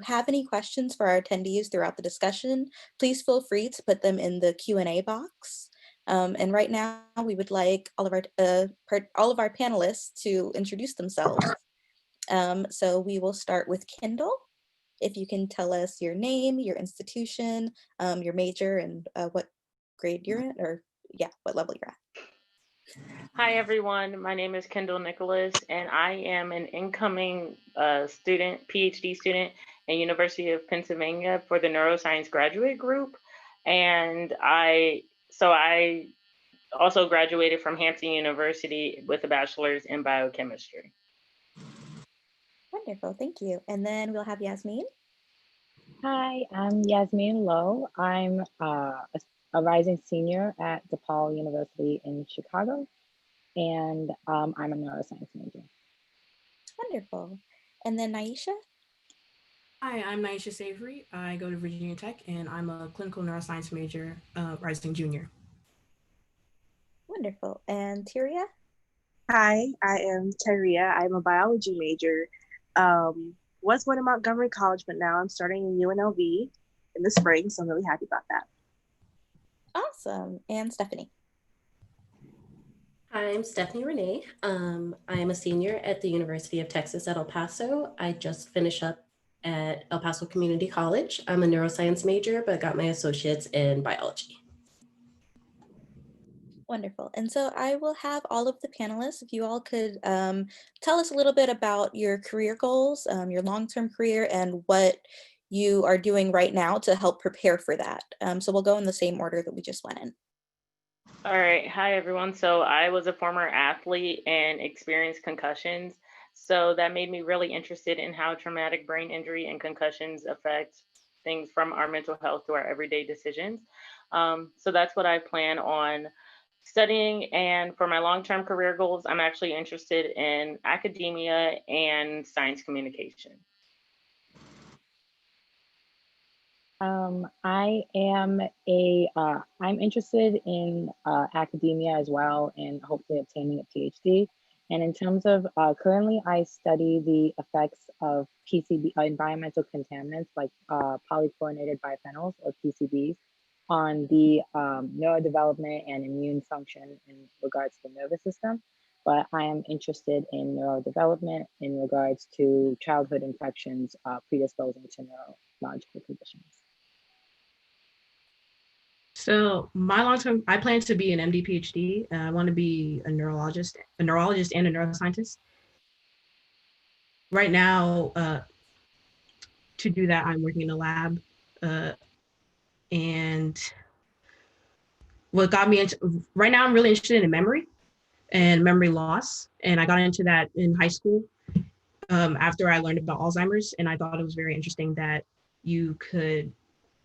have any questions for our attendees throughout the discussion, please feel free to put them in the Q&A box. And right now, we would like all of our panelists to introduce themselves. So we will start with Kendall. If you can tell us your name, your institution, your major, and what grade you're in, or what level you're at. Hi, everyone. My name is Kendall Nicholas, and I am an incoming student, PhD student at University of Pennsylvania for the neuroscience graduate group. And I also graduated from Hampton University with a bachelor's in biochemistry. Wonderful, thank you. And then we'll have Yasmin. Hi, I'm Yasmin Lowe. I'm a rising senior at DePaul University in Chicago, and I'm a neuroscience major. Wonderful. And then Naisha? Hi, I'm Naisha Savory. I go to Virginia Tech, and I'm a clinical neuroscience major, rising junior. Wonderful. And Tyria? Hi, I am Tyria. I'm a biology major. Was going to Montgomery College, but now I'm starting in UNLV in the spring, so I'm really happy about that. Awesome. And Stephanie? Hi, I'm Stephanie Renee. I am a senior at the University of Texas at El Paso. I just finished up at El Paso Community College. I'm a neuroscience major, but got my associates in biology. Wonderful. And so I will have all of the panelists, if you all could tell us a little bit about your career goals, your long-term career, and what you are doing right now to help prepare for that. So we'll go in the same order that we just went in. All right. Hi, everyone. So I was a former athlete and experienced concussions. So that made me really interested in how traumatic brain injury and concussions affect things from our mental health to our everyday decisions. So that's what I plan on studying. And for my long-term career goals, I'm actually interested in academia and science communication. I'm interested in academia as well, and hopefully obtaining a PhD. And in terms of currently, I study the effects of PCB, environmental contaminants like polychlorinated biphenyls or PCBs on the neurodevelopment and immune function in regards to the nervous system. But I am interested in neurodevelopment in regards to childhood infections predisposing to neurological conditions. So my long-term, I plan to be an MD-PhD. I want to be a neurologist and a neuroscientist. Right now, to do that, I'm working in a lab. And what got me into, right now I'm really interested in memory and memory loss. And I got into that in high school after I learned about Alzheimer's. And I thought it was very interesting that you could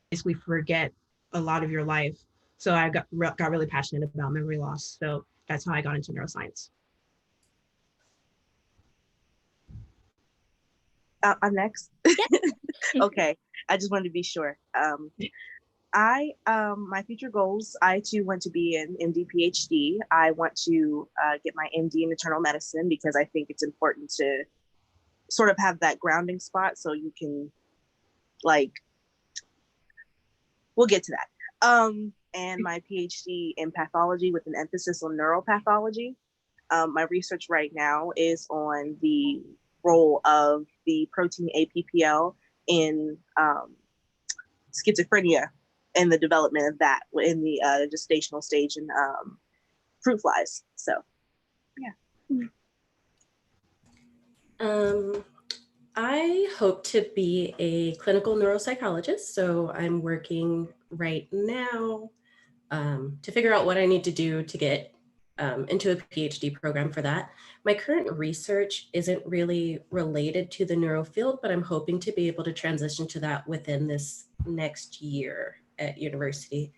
basically forget a lot of your life. So I got really passionate about memory loss. So that's how I got into neuroscience. I'm next. Okay, I just wanted to be sure. My future goals, I too want to be an MD-PhD. I want to get my MD in internal medicine because I think it's important to sort of have that grounding spot so you can, like, we'll get to that. And my PhD in pathology with an emphasis on neuropathology. My research right now is on the role of the protein APPL in schizophrenia and the development of that in the gestational stage in fruit flies. So, yeah. I hope to be a clinical neuropsychologist. So I'm working right now to figure out what I need to do to get into a PhD program for that. My current research isn't really related to the neuro field, but I'm hoping to be able to transition to that within this next year at university.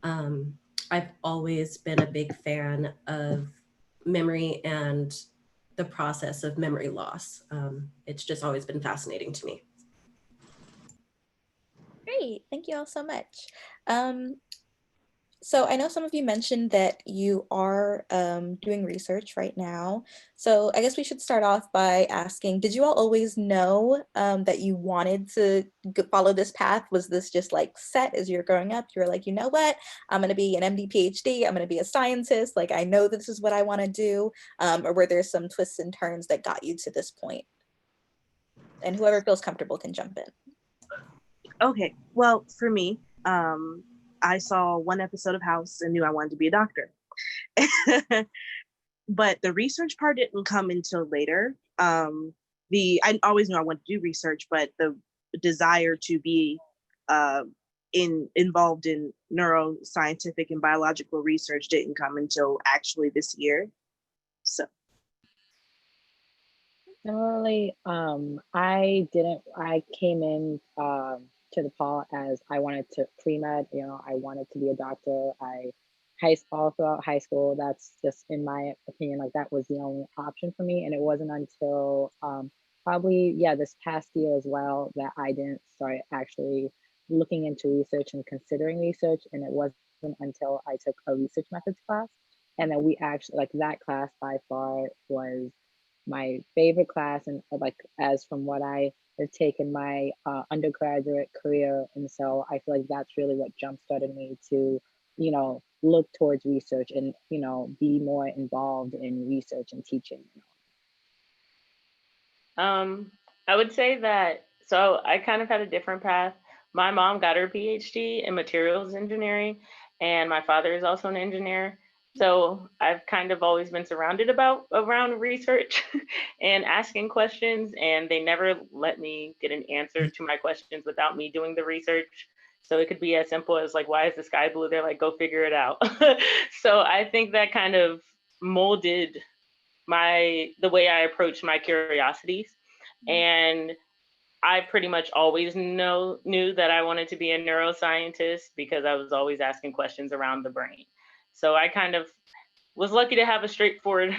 I've always been a big fan of memory and the process of memory loss. It's just always been fascinating to me. Great, thank you all so much. So I know some of you mentioned that you are doing research right now. So I guess we should start off by asking, did you all always know that you wanted to follow this path? Was this just like set as you're growing up? You were like, you know what, I'm gonna be an MD PhD, I'm gonna be a scientist. Like, I know this is what I wanna do. Or were there some twists and turns that got you to this point? And whoever feels comfortable can jump in. Okay, well, for me, I saw one episode of House and knew I wanted to be a doctor. But the research part didn't come until later. I always knew I wanted to do research, but the desire to be involved in neuroscientific and biological research didn't come until actually this year. So Similarly, I came in to DePaul as I wanted to pre-med, I wanted to be a doctor. All throughout high school, that's just, in my opinion, like that was the only option for me. And it wasn't until probably, this past year as well, that I didn't start actually looking into research and considering research. And it wasn't until I took a research methods class. And then we actually, like, that class by far was my favorite class, and like, as from what I have taken my undergraduate career. And so I feel like that's really what jump started me to, look towards research and, be more involved in research and teaching. I would say that, so I kind of had a different path. My mom got her PhD in materials engineering, and my father is also an engineer. So I've kind of always been surrounded around research and asking questions, and they never let me get an answer to my questions without me doing the research. So it could be as simple as like, why is the sky blue? They're like, go figure it out. So I think that kind of molded the way I approach my curiosities. And I pretty much always knew that I wanted to be a neuroscientist because I was always asking questions around the brain. So I kind of was lucky to have a straightforward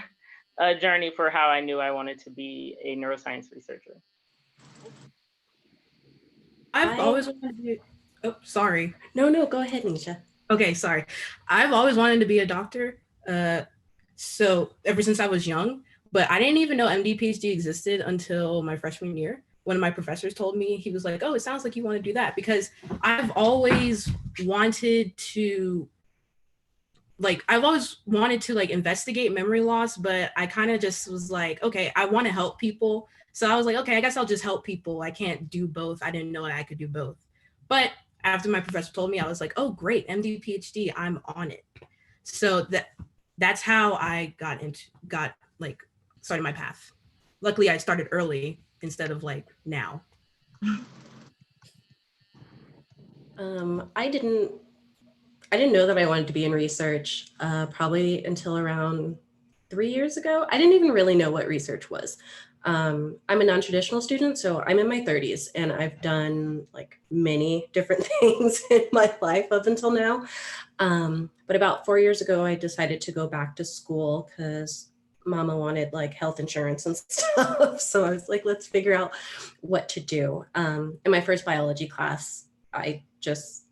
journey for how I knew I wanted to be a neuroscience researcher. I've always wanted to be, oh, sorry. No, go ahead, Nisha. Okay, sorry. I've always wanted to be a doctor. So ever since I was young, but I didn't even know MD-PhD existed until my freshman year. One of my professors told me, he was like, oh, it sounds like you want to do that, because I've always wanted to investigate memory loss, but I kind of just was like, okay, I want to help people. So I was like, okay, I guess I'll just help people. I can't do both. I didn't know I could do both. But after my professor told me, I was like, oh, great, MD, PhD, I'm on it. So that's how I started my path. Luckily, I started early instead of like now. I didn't know that I wanted to be in research probably until around 3 years ago. I didn't even really know what research was. I'm a non-traditional student, so I'm in my 30s, and I've done like many different things in my life up until now. But about 4 years ago, I decided to go back to school because Mama wanted like health insurance and stuff. So I was like, let's figure out what to do. In my first biology class, I just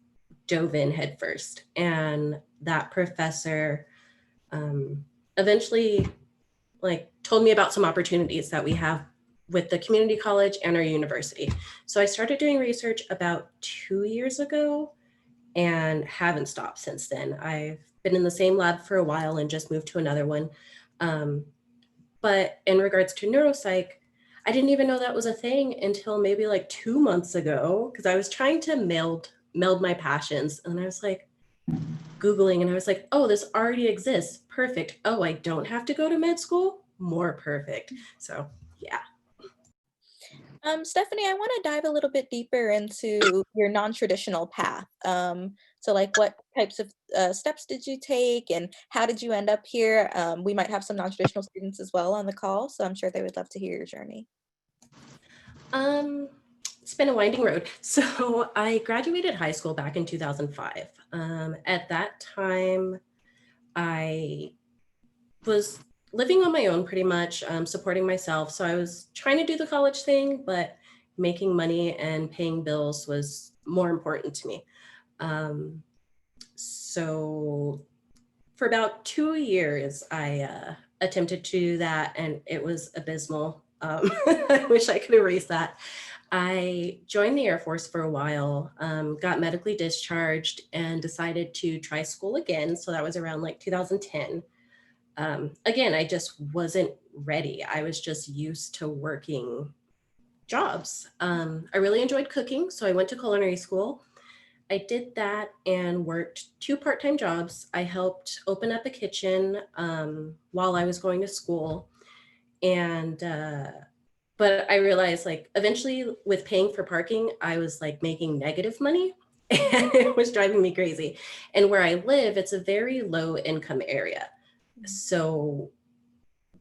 dove in head first, and that professor eventually told me about some opportunities that we have with the community college and our university. So I started doing research about 2 years ago and haven't stopped since then. I've been in the same lab for a while and just moved to another one. But in regards to neuropsych, I didn't even know that was a thing until maybe like 2 months ago, because I was trying to meld my passions, and I was like Googling, and I was like, oh, this already exists. Perfect. Oh, I don't have to go to med school? More perfect. So yeah. Stephanie, I want to dive a little bit deeper into your non-traditional path. So like, what types of steps did you take, and how did you end up here? We might have some non-traditional students as well on the call, so I'm sure they would love to hear your journey. It's been a winding road. So I graduated high school back in 2005. At that time, I was living on my own pretty much, supporting myself. So I was trying to do the college thing, but making money and paying bills was more important to me. So for about 2 years, I attempted to do that, and it was abysmal. I wish I could erase that. I joined the Air Force for a while, got medically discharged, and decided to try school again. So that was around like 2010. Again, I just wasn't ready. I was just used to working jobs. I really enjoyed cooking, so I went to culinary school. I did that and worked 2 part-time jobs. I helped open up a kitchen while I was going to school. And, but I realized like eventually with paying for parking, I was like making negative money and it was driving me crazy. And where I live, it's a very low income area. So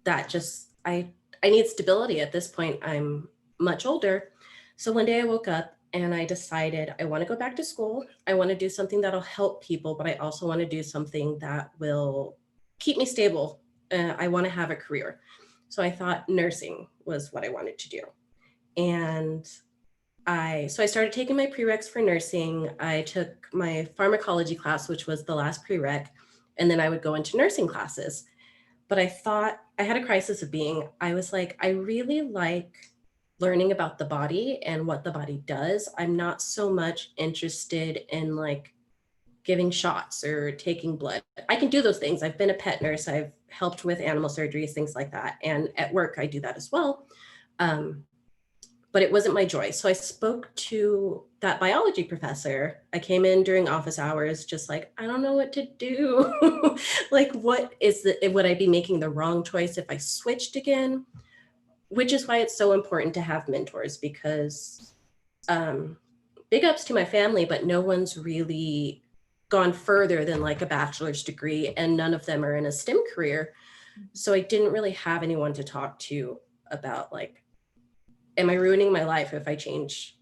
that just, I need stability at this point. I'm much older. So one day I woke up and I decided I want to go back to school. I want to do something that'll help people, but I also want to do something that will keep me stable. I want to have a career. So I thought nursing was what I wanted to do. And so I started taking my prereqs for nursing. I took my pharmacology class, which was the last prereq, and then I would go into nursing classes. But I thought I had a crisis of being. I was like, I really like learning about the body and what the body does. I'm not so much interested in like giving shots or taking blood. I can do those things. I've been a pet nurse. I've helped with animal surgeries, things like that. And at work, I do that as well. But it wasn't my joy. So I spoke to that biology professor. I came in during office hours, just like, I don't know what to do. Like, would I be making the wrong choice if I switched again? Which is why it's so important to have mentors, because big ups to my family, but no one's really gone further than like a bachelor's degree, and none of them are in a STEM career. So I didn't really have anyone to talk to about like, am I ruining my life if I change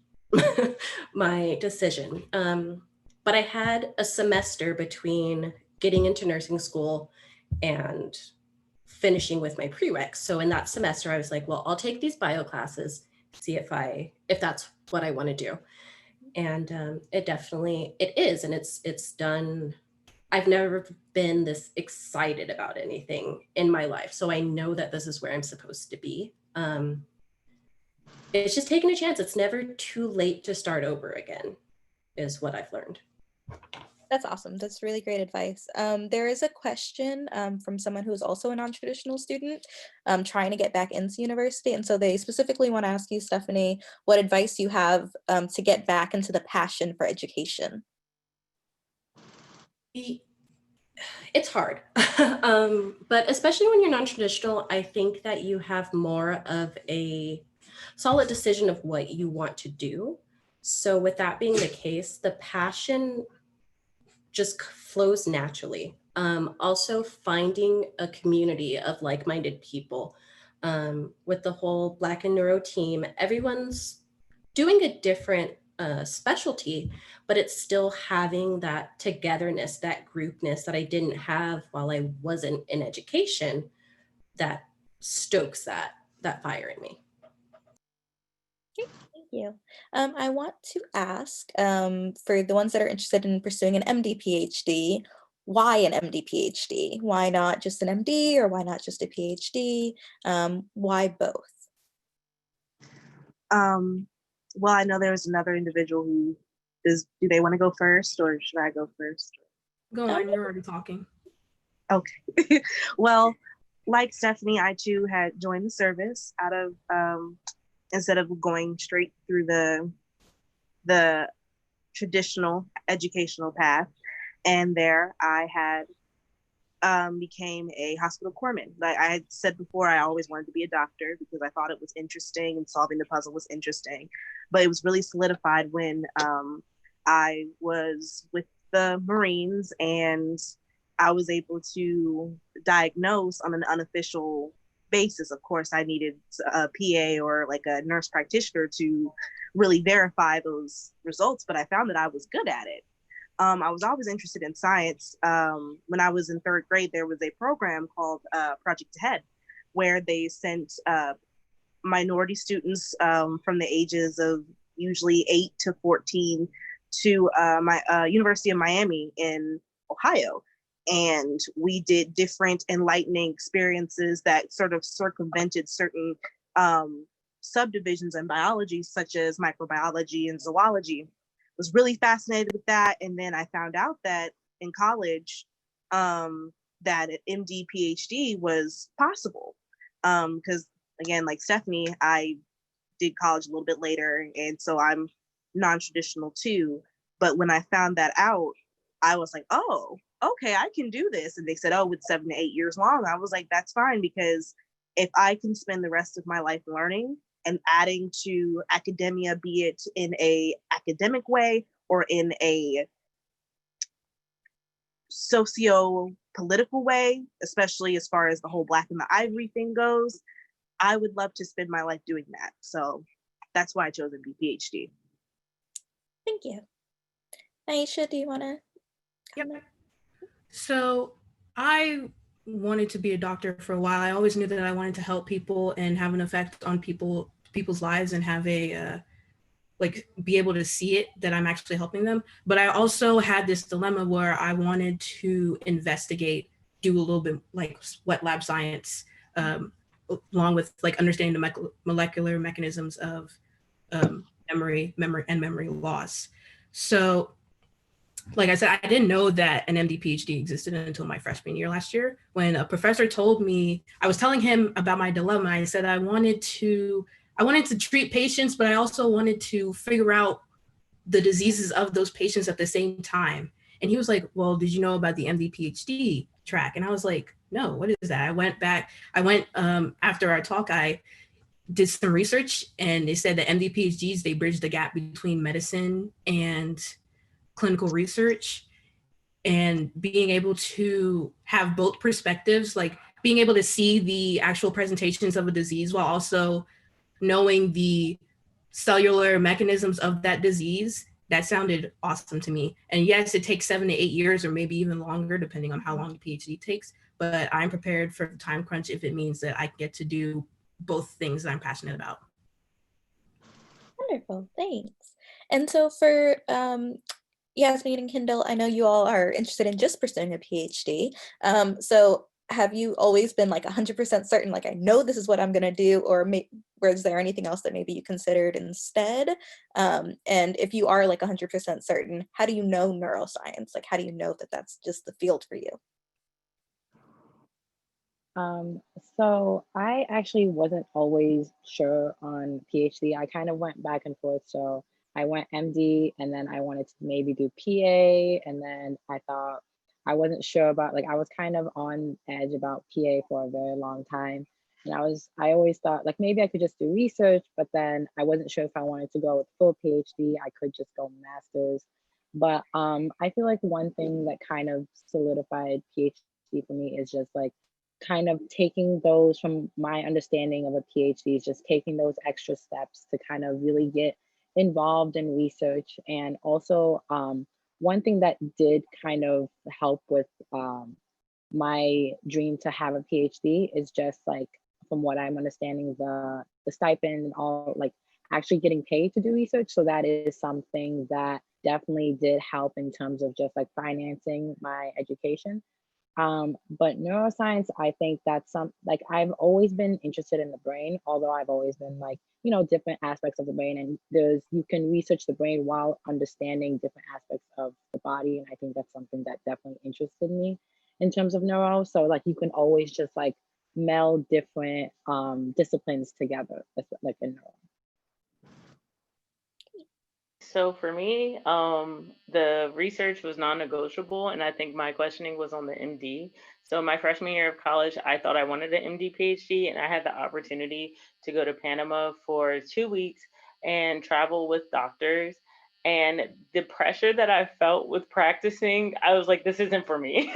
my decision? But I had a semester between getting into nursing school and finishing with my prereqs. So in that semester, I was like, well, I'll take these bio classes, see if that's what I want to do. And it is, and it's done. I've never been this excited about anything in my life. So I know that this is where I'm supposed to be. It's just taking a chance. It's never too late to start over again, is what I've learned. That's awesome. That's really great advice. There is a question from someone who is also a non-traditional student trying to get back into university. And so they specifically want to ask you, Stephanie, what advice you have to get back into the passion for education? It's hard, but especially when you're non-traditional, I think that you have more of a solid decision of what you want to do. So with that being the case, the passion just flows naturally. Also finding a community of like-minded people. With the whole Black and Neuro team, everyone's doing a different specialty, but it's still having that togetherness, that groupness that I didn't have while I wasn't in education, that stokes that fire in me. Thank you. I want to ask, for the ones that are interested in pursuing an MD-PhD, why an MD-PhD? Why not just an MD, or why not just a PhD? Why both? Well, I know there was another individual who do they want to go first, or should I go first? Go on, you're already talking. Okay. Well, like Stephanie, I too had joined the service out of instead of going straight through the traditional educational path. And there I had became a hospital corpsman. Like I had said before, I always wanted to be a doctor because I thought it was interesting and solving the puzzle was interesting. But it was really solidified when I was with the Marines and I was able to diagnose on an unofficial basis. Of course, I needed a PA or like a nurse practitioner to really verify those results, but I found that I was good at it. I was always interested in science. When I was in 3rd grade, there was a program called Project Ahead, where they sent minority students from the ages of usually 8 to 14 to University of Miami in Ohio. And we did different enlightening experiences that sort of circumvented certain subdivisions in biology, such as microbiology and zoology. Was really fascinated with that. And then I found out that in college, that an MD PhD was possible. Because again, like Stephanie, I did college a little bit later, and so I'm non-traditional too. But when I found that out, I was like, oh, okay, I can do this. And they said, oh, it's 7 to 8 years long. I was like, that's fine, because if I can spend the rest of my life learning and adding to academia, be it in a academic way or in a socio-political way, especially as far as the whole Black and the Ivory thing goes, I would love to spend my life doing that. So that's why I chose a PhD. Thank you. Aisha, do you want to? Yep. So I wanted to be a doctor for a while. I always knew that I wanted to help people and have an effect on people's lives and have a like be able to see it that I'm actually helping them. But I also had this dilemma where I wanted to investigate, do a little bit like wet lab science, along with like understanding the molecular mechanisms of memory loss. So like I said, I didn't know that an MD PhD existed until my freshman year last year, when a professor told me, I was telling him about my dilemma. I said I wanted to treat patients, but I also wanted to figure out the diseases of those patients at the same time. And he was like, well, did you know about the MD PhD track? And I was like, no, what is that? I went after our talk, I did some research, and they said that MD PhDs, they bridge the gap between medicine and clinical research, and being able to have both perspectives, like being able to see the actual presentations of a disease while also knowing the cellular mechanisms of that disease. That sounded awesome to me. And yes, it takes 7 to 8 years or maybe even longer, depending on how long the PhD takes, but I'm prepared for the time crunch if it means that I get to do both things that I'm passionate about. Wonderful, thanks. And so for Yasmin and Kendall, I know you all are interested in just pursuing a PhD. So have you always been like 100% certain, like I know this is what I'm gonna do, or was there anything else that maybe you considered instead? And if you are like 100% certain, how do you know neuroscience? Like, how do you know that that's just the field for you? So I actually wasn't always sure on PhD. I kind of went back and forth. So I went MD, and then I wanted to maybe do PA, and then I thought I wasn't sure about, like, I was kind of on edge about PA for a very long time. And I always thought like maybe I could just do research, but then I wasn't sure if I wanted to go with full PhD. I could just go master's. But I feel like one thing that kind of solidified PhD for me is just like kind of taking those, from my understanding of a PhD, is just taking those extra steps to kind of really get involved in research. And also one thing that did kind of help with my dream to have a PhD is just like, from what I'm understanding, the stipend and all, like actually getting paid to do research. So that is something that definitely did help in terms of just like financing my education. But neuroscience, I think that's like I've always been interested in the brain, although I've always been like, you know, different aspects of the brain, and you can research the brain while understanding different aspects of the body. And I think that's something that definitely interested me in terms of neuro. So like you can always just like meld different disciplines together, like in neuro. So for me, the research was non-negotiable, and I think my questioning was on the MD. So my freshman year of college, I thought I wanted an MD PhD, and I had the opportunity to go to Panama for 2 weeks and travel with doctors. And the pressure that I felt with practicing, I was like, this isn't for me.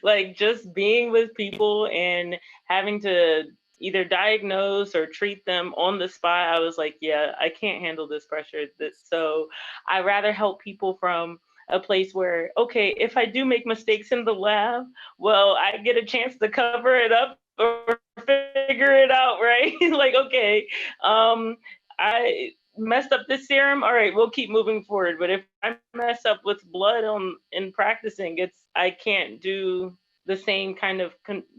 Like just being with people and having to either diagnose or treat them on the spot, I was like, yeah, I can't handle this pressure. So I rather help people from a place where, okay, if I do make mistakes in the lab, well, I get a chance to cover it up or figure it out, right? Like, okay, messed up this serum, all right, we'll keep moving forward. But if I mess up with blood in practicing, I can't do the same kind of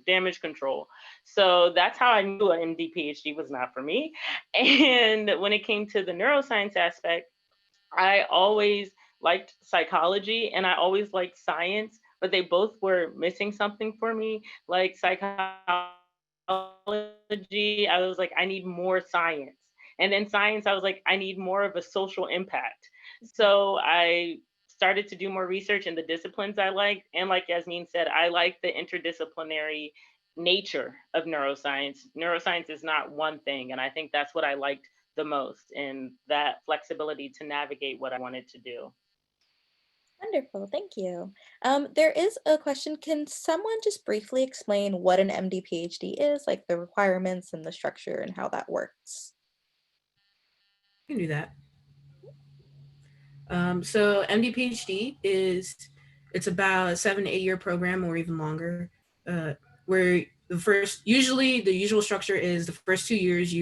damage control. So that's how I knew an MD PhD was not for me. And when it came to the neuroscience aspect, I always liked psychology and I always liked science, but they both were missing something for me. Like psychology, I was like, I need more science. And then science, I was like, I need more of a social impact. So I started to do more research in the disciplines I liked. And like Yasmin said, I like the interdisciplinary nature of neuroscience. Neuroscience is not one thing. And I think that's what I liked the most, and that flexibility to navigate what I wanted to do. Wonderful, thank you. There is a question. Can someone just briefly explain what an MD PhD is, like the requirements and the structure and how that works? I can do that. So MD PhD it's about a 7 to 8 year program or even longer, where usually the usual structure is the first 2 years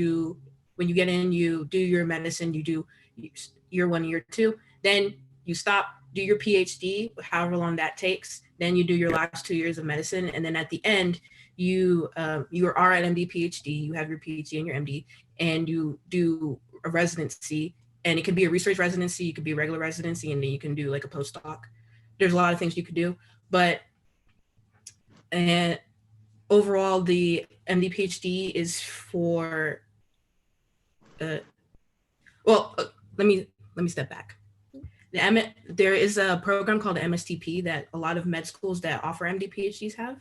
when you get in, you do your medicine, you do year 1, year 2, then you stop, do your PhD, however long that takes, then you do your last 2 years of medicine, and then at the end, you are at MD PhD, you have your PhD and your MD, and you do a residency. And it could be a research residency, it could be a regular residency, and then you can do like a postdoc. There's a lot of things you could do, but overall, the MD PhD is for. Let me step back. There is a program called the MSTP that a lot of med schools that offer MD PhDs have,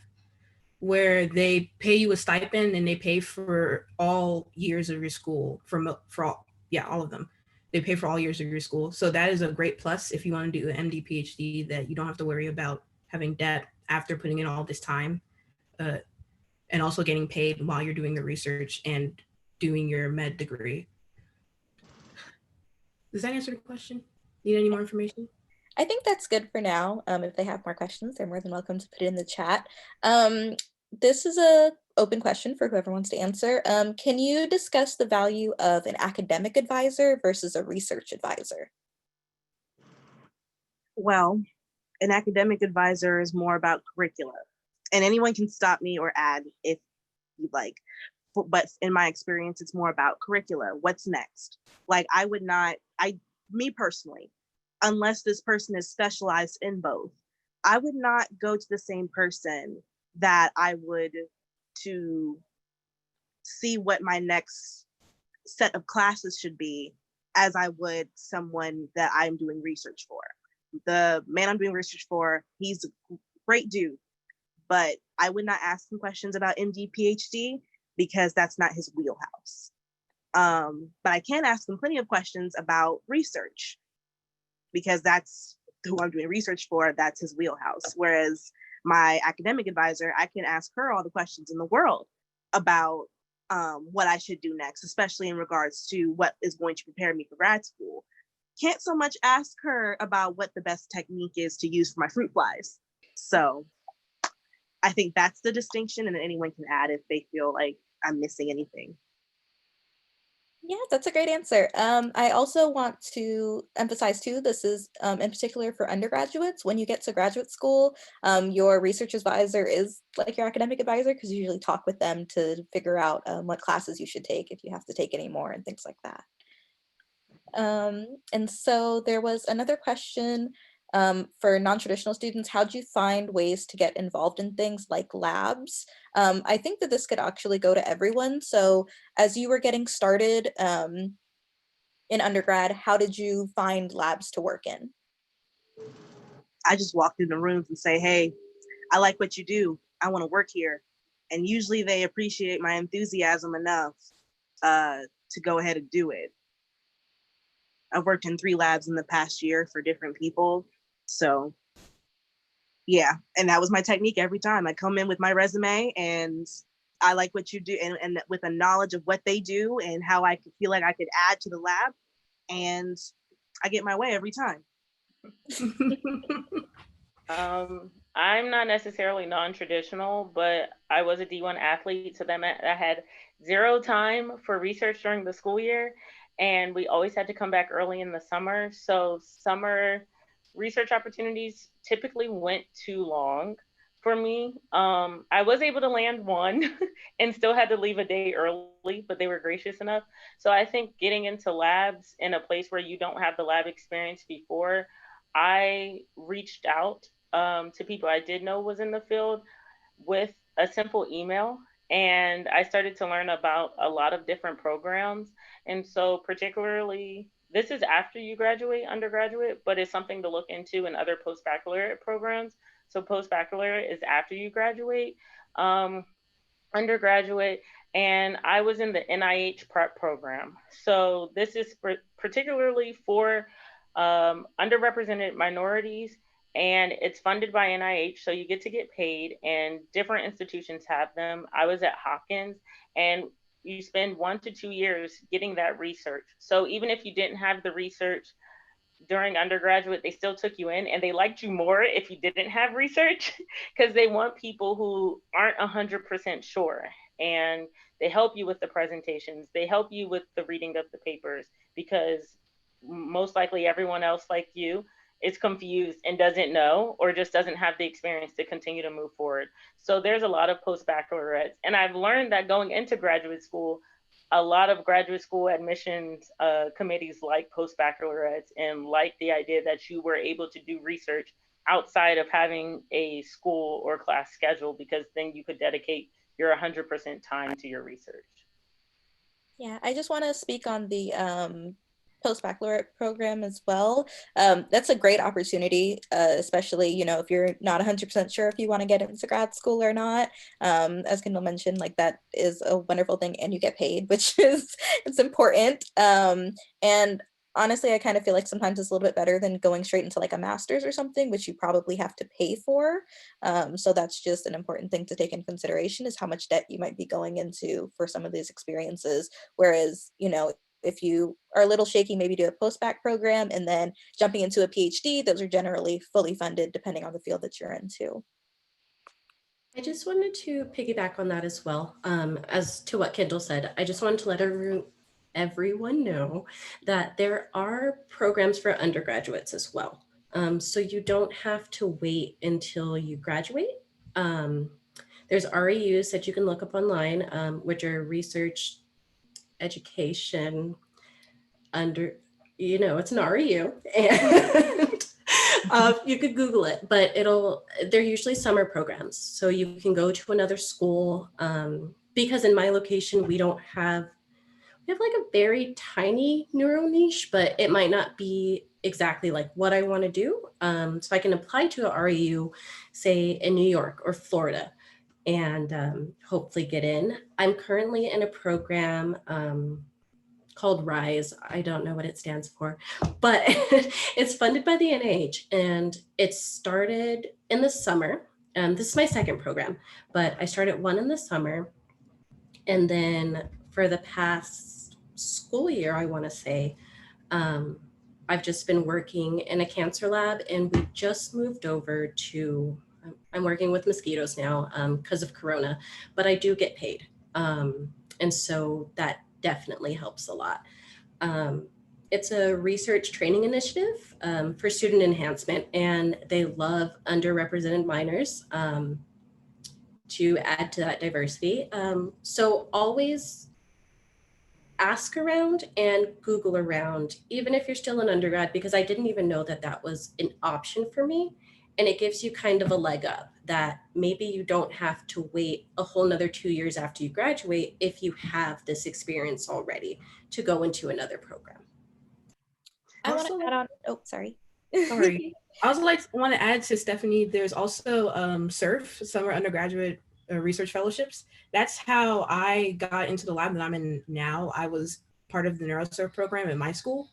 where they pay you a stipend and they pay for all years of your school all of them. They pay for all years of your school. So that is a great plus if you want to do an MD PhD, that you don't have to worry about having debt after putting in all this time, and also getting paid while you're doing the research and doing your med degree. Does that answer the question? Need any more information? I think that's good for now. If they have more questions, they're more than welcome to put it in the chat. This is a open question for whoever wants to answer. Can you discuss the value of an academic advisor versus a research advisor? Well, an academic advisor is more about curricula, and anyone can stop me or add if you'd like. But in my experience, it's more about curricula. What's next? Like me personally, unless this person is specialized in both, I would not go to the same person that I would to see what my next set of classes should be as I would someone that I'm doing research for. The man I'm doing research for, he's a great dude, but I would not ask him questions about MD, PhD because that's not his wheelhouse. But I can ask him plenty of questions about research because that's who I'm doing research for, that's his wheelhouse. Whereas my academic advisor, I can ask her all the questions in the world about what I should do next, especially in regards to what is going to prepare me for grad school. Can't so much ask her about what the best technique is to use for my fruit flies. So I think that's the distinction, and anyone can add if they feel like I'm missing anything. Yeah, that's a great answer. I also want to emphasize too, this is in particular for undergraduates. When you get to graduate school, your research advisor is like your academic advisor because you usually talk with them to figure out what classes you should take if you have to take any more and things like that. And so there was another question for non-traditional students. How do you find ways to get involved in things like labs? I think that this could actually go to everyone. So as you were getting started in undergrad, how did you find labs to work in? I just walked in the rooms and say, hey, I like what you do. I want to work here. And usually they appreciate my enthusiasm enough to go ahead and do it. I've worked in 3 labs in the past year for different people. So yeah, and that was my technique every time. I come in with my resume and I like what you do, and with a knowledge of what they do and how I could feel like I could add to the lab, and I get my way every time. I'm not necessarily non-traditional, but I was a D1 athlete, so that meant I had 0 time for research during the school year. and we always had to come back early in the summer. So summer research opportunities typically went too long for me. I was able to land one and still had to leave a day early, but they were gracious enough. So I think getting into labs in a place where you don't have the lab experience before, I reached out to people I did know was in the field with a simple email. And I started to learn about a lot of different programs. And so, particularly, this is after you graduate undergraduate, but it's something to look into in other post-baccalaureate programs. So, post-baccalaureate is after you graduate. Undergraduate, and I was in the NIH prep program. So this is particularly for underrepresented minorities, and it's funded by NIH. So you get to get paid, and different institutions have them. I was at Hopkins, and you spend 1 to 2 years getting that research. So even if you didn't have the research during undergraduate, they still took you in, and they liked you more if you didn't have research because they want people who aren't 100% sure. And they help you with the presentations, they help you with the reading of the papers, because most likely everyone else like you is confused and doesn't know, or just doesn't have the experience to continue to move forward. So there's a lot of post-baccalaureates. And I've learned that going into graduate school, a lot of graduate school admissions committees like post-baccalaureates and like the idea that you were able to do research outside of having a school or class schedule, because then you could dedicate your 100% time to your research. Yeah, I just want to speak on the post-baccalaureate program as well. That's a great opportunity, especially, you know, if you're not 100% sure if you want to get into grad school or not. As Kendall mentioned, like that is a wonderful thing, and you get paid, which is it's important. And honestly, I kind of feel like sometimes it's a little bit better than going straight into like a master's or something, which you probably have to pay for. So that's just an important thing to take in consideration, is how much debt you might be going into for some of these experiences. Whereas, you know, if you are a little shaky, maybe do a post-bac program and then jumping into a PhD, those are generally fully funded depending on the field that you're into. I just wanted to piggyback on that as well. As to what Kendall said, I just wanted to let everyone know that there are programs for undergraduates as well. So you don't have to wait until you graduate. There's REUs that you can look up online, which are research education under, you know, it's an REU, and you could Google it, but they're usually summer programs. So you can go to another school, because in my location, we have like a very tiny neuro niche, but it might not be exactly like what I want to do. So I can apply to a REU, say in New York or Florida, and hopefully get in. I'm currently in a program called RISE. I don't know what it stands for, but it's funded by the NIH, and it started in the summer. This is my second program, but I started one in the summer. And then for the past school year, I want to say, I've just been working in a cancer lab, and we just moved over to, I'm working with mosquitoes now because of Corona, but I do get paid. And so that definitely helps a lot. It's a research training initiative for student enhancement, and they love underrepresented minors to add to that diversity. So always ask around and Google around, even if you're still an undergrad, because I didn't even know that that was an option for me. And it gives you kind of a leg up that maybe you don't have to wait a whole nother 2 years after you graduate if you have this experience already to go into another program. I want to add on, oh, sorry. Sorry. I also want to add to Stephanie, there's also SURF, Summer Undergraduate Research Fellowships. That's how I got into the lab that I'm in now. I was part of the NeuroSurf program at my school.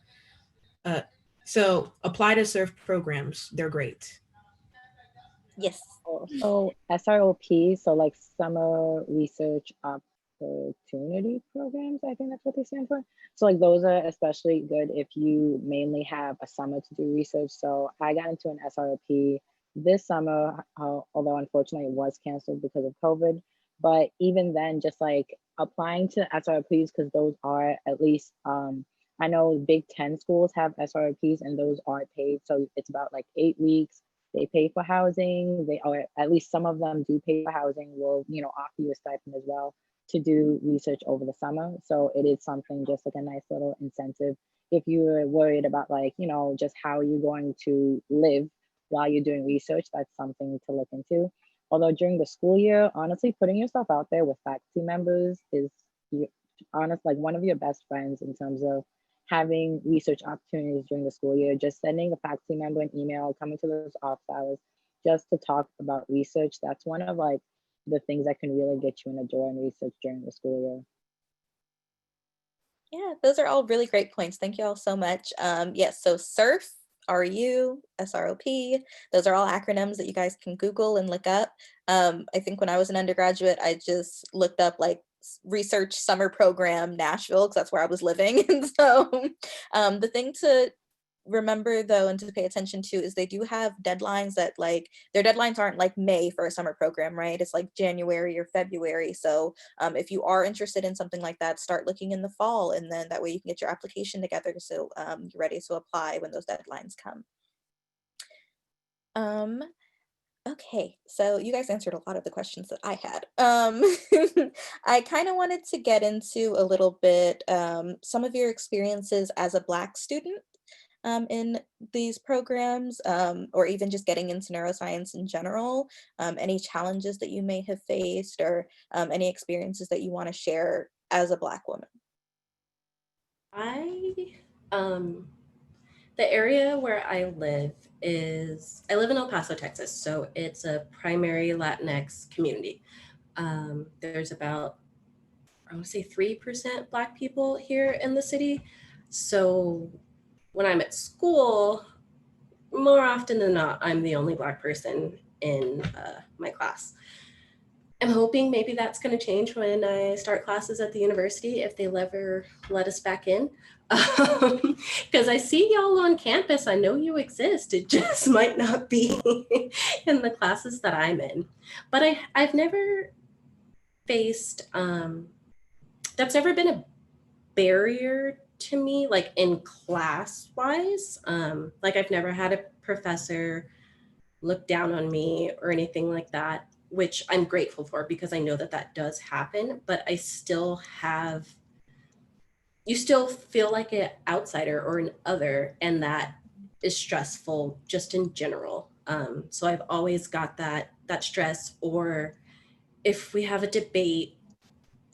So apply to SURF programs, they're great. Yes. So SROP, so like Summer Research Opportunity Programs, I think that's what they stand for. So like those are especially good if you mainly have a summer to do research. So I got into an SROP this summer, although unfortunately it was canceled because of COVID. But even then, just like applying to SROPs, because those are at least I know Big 10 schools have SROPs and those are paid. So it's about like 8 weeks. They pay for housing. They, or at least some of them do pay for housing. Will, you know, offer you a stipend as well to do research over the summer. So it is something just like a nice little incentive. If you're worried about like, you know, just how you're going to live while you're doing research, that's something to look into. Although during the school year, honestly, putting yourself out there with faculty members is honest, like one of your best friends in terms of having research opportunities during the school year. Just sending a faculty member an email, coming to those office hours, just to talk about research. That's one of like the things that can really get you in the door in research during the school year. Yeah, those are all really great points. Thank you all so much. Yes, so SURF, RU, SROP, those are all acronyms that you guys can Google and look up. I think when I was an undergraduate, I just looked up like research summer program Nashville because that's where I was living. And so the thing to remember though and to pay attention to is they do have deadlines that like their deadlines aren't like May for a summer program, right? It's like January or February. So if you are interested in something like that, start looking in the fall, and then that way you can get your application together so you're ready to apply when those deadlines come. Okay, so you guys answered a lot of the questions that I had. I kind of wanted to get into a little bit some of your experiences as a Black student in these programs, or even just getting into neuroscience in general, any challenges that you may have faced, or any experiences that you want to share as a Black woman. The area where I live in El Paso, Texas. So it's a primary Latinx community. There's about, I would say 3% Black people here in the city. So when I'm at school, more often than not, I'm the only Black person in my class. I'm hoping maybe that's going to change when I start classes at the university, if they'll ever let us back in. Because I see y'all on campus. I know you exist. It just might not be in the classes that I'm in. But I've never faced, that's never been a barrier to me, like in class wise. Like I've never had a professor look down on me or anything like that, which I'm grateful for because I know that that does happen, but I still have, you still feel like an outsider or an other, and that is stressful just in general. So I've always got that stress, or if we have a debate,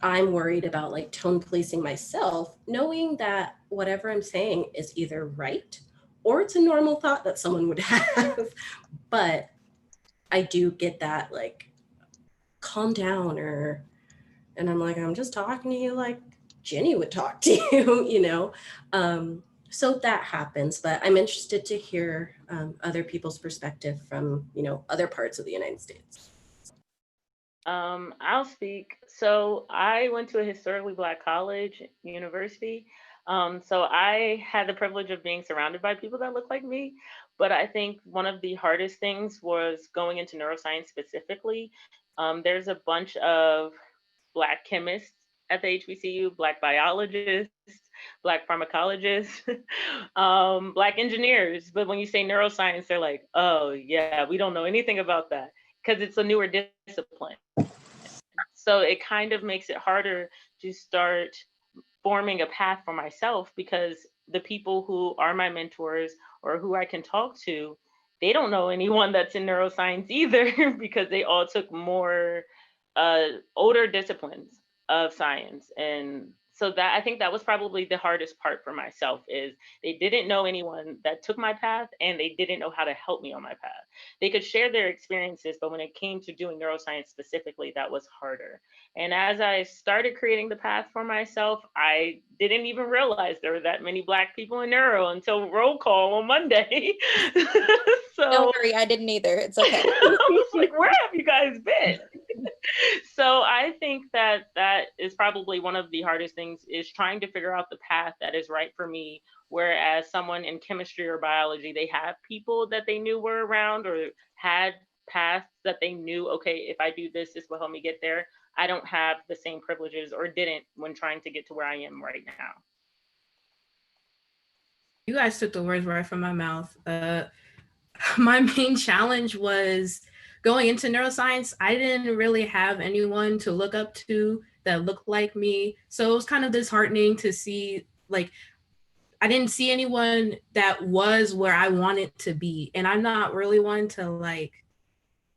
I'm worried about like tone policing myself, knowing that whatever I'm saying is either right or it's a normal thought that someone would have. But I do get that like, calm down, and I'm like, I'm just talking to you like Jenny would talk to you, you know? So that happens, but I'm interested to hear other people's perspective from, you know, other parts of the United States. I'll speak. So I went to a historically Black college, university. So I had the privilege of being surrounded by people that look like me. But I think one of the hardest things was going into neuroscience specifically. There's a bunch of Black chemists at the HBCU, Black biologists, Black pharmacologists, Black engineers. But when you say neuroscience, they're like, oh, yeah, we don't know anything about that because it's a newer discipline. So it kind of makes it harder to start forming a path for myself because the people who are my mentors or who I can talk to, they don't know anyone that's in neuroscience either because they all took more older disciplines of science. And so that, I think that was probably the hardest part for myself, is they didn't know anyone that took my path and they didn't know how to help me on my path. They could share their experiences, but when it came to doing neuroscience specifically, that was harder. And as I started creating the path for myself, I didn't even realize there were that many Black people in neuro until roll call on Monday. So Don't worry, I didn't either. It's okay. I was like, where have you guys been? So I think that that is probably one of the hardest things, is trying to figure out the path that is right for me. Whereas someone in chemistry or biology, they have people that they knew were around or had paths that they knew, okay, if I do this, this will help me get there. I don't have the same privileges, or didn't, when trying to get to where I am right now. You guys took the words right from my mouth. My main challenge was going into neuroscience. I didn't really have anyone to look up to that looked like me. So it was kind of disheartening to see, like, I didn't see anyone that was where I wanted to be. And I'm not really one to, like,